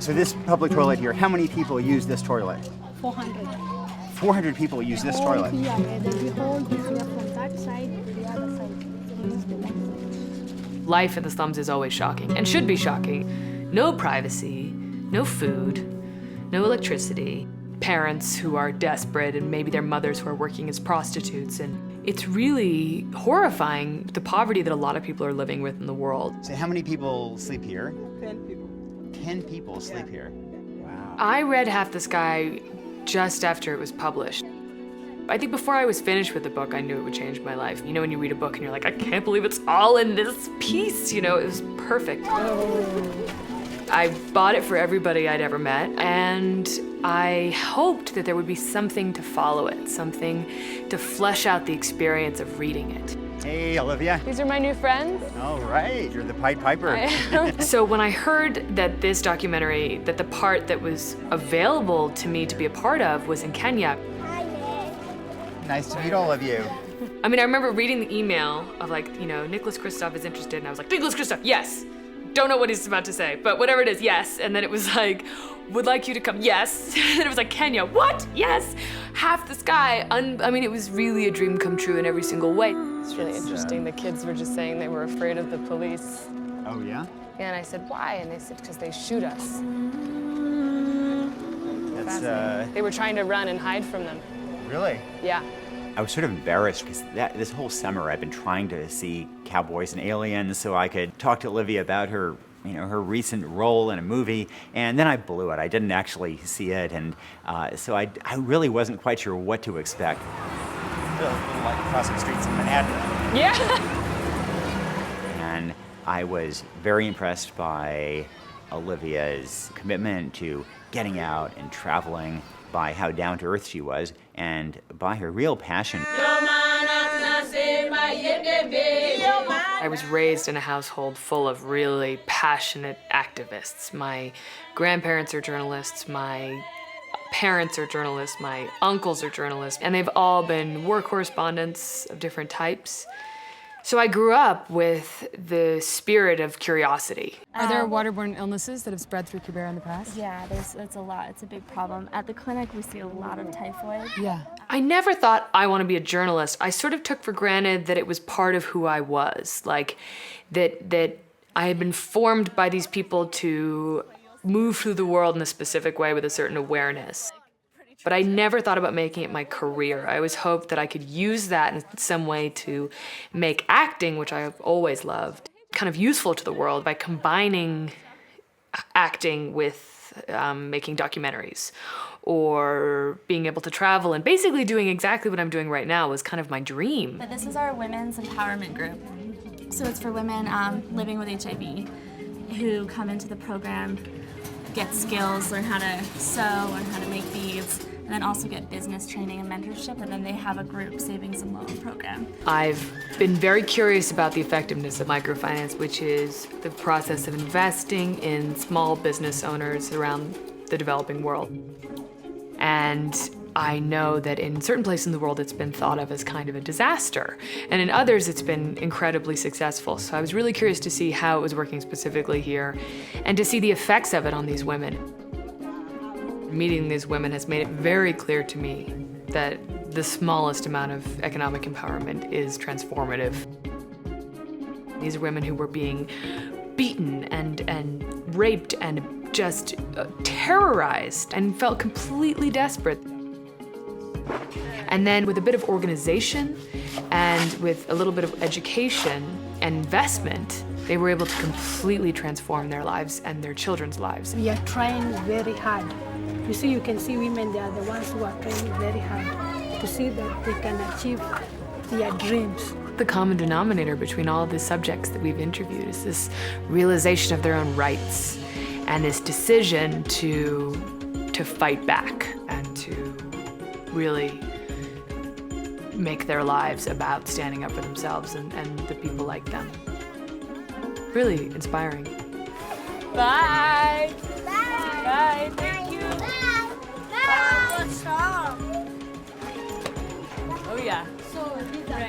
So this public toilet here, how many people use this toilet? 400. 400 people use this toilet. Yeah, the whole is here from that side to the other side. Life in the slums is always shocking, and should be shocking. No privacy, no food, no electricity, parents who are desperate, and maybe their mothers who are working as prostitutes, and it's really horrifying, the poverty that a lot of people are living with in the world. So how many people sleep here? 10 people. 10 people sleep here. Wow. I read Half the Sky just after it was published. I think before I was finished with the book, I knew it would change my life. You know, when you read a book and you're like, I can't believe it's all in this piece, you know, it was perfect. I bought it for everybody I'd ever met, and I hoped that there would be something to follow it, something to flesh out the experience of reading it. Hey, Olivia. These are my new friends. All right, you're the Pied Piper. So when I heard that this documentary, that the part that was available to me to be a part of was in Kenya. Nice to meet all of you. I mean, I remember reading the email of like, you know, Nicholas Kristof is interested, and I was like, Nicholas Kristof, yes. Don't know what he's about to say, but whatever it is, yes. And then it was like, would like you to come, yes. And then it was like, Kenya, what? Yes. Half the Sky. I mean, it was really a dream come true in every single way. It's really interesting. The kids were just saying they were afraid of the police. Oh, yeah? And I said, why? And they said, because they shoot us. That's, They were trying to run and hide from them. really? Yeah. I was sort of embarrassed because this whole summer I've been trying to see Cowboys and Aliens so I could talk to Olivia about her, you know, her recent role in a movie, and then I blew it. I didn't actually see it, and so I really wasn't quite sure what to expect. Like crossing streets in Manhattan. Yeah. And I was very impressed by Olivia's commitment to getting out and traveling, by how down to earth she was, and by her real passion. I was raised in a household full of really passionate activists. My grandparents are journalists, my parents are journalists, my uncles are journalists, and they've all been war correspondents of different types. So I grew up with the spirit of curiosity. Are there waterborne illnesses that have spread through Kibera in the past? Yeah, it's a lot. It's a big problem. At the clinic, we see a lot of typhoid. Yeah. I never thought I want to be a journalist. I sort of took for granted that it was part of who I was, like that I had been formed by these people to move through the world in a specific way with a certain awareness. But I never thought about making it my career. I always hoped that I could use that in some way to make acting, which I've always loved, kind of useful to the world by combining acting with making documentaries or being able to travel, and basically doing exactly what I'm doing right now was kind of my dream. But this is our women's empowerment group. So it's for women living with HIV who come into the program, get skills, learn how to sew, learn how to make beads, and then also get business training and mentorship, and then they have a group savings and loan program. I've been very curious about the effectiveness of microfinance, which is the process of investing in small business owners around the developing world. And I know that in certain places in the world it's been thought of as kind of a disaster, and in others it's been incredibly successful. So I was really curious to see how it was working specifically here and to see the effects of it on these women. Meeting these women has made it very clear to me that the smallest amount of economic empowerment is transformative. These are women who were being beaten and raped and just terrorized and felt completely desperate. And then with a bit of organization and with a little bit of education and investment, they were able to completely transform their lives and their children's lives. We are trying very hard. You can see women, they are the ones who are trying very hard to see that they can achieve their dreams. The common denominator between all of the subjects that we've interviewed is this realization of their own rights and this decision to fight back and to really make their lives about standing up for themselves and the people like them. Really inspiring. Bye. Bye. Bye. Thank you. Bye. Bye. What's wrong? Oh yeah. So these are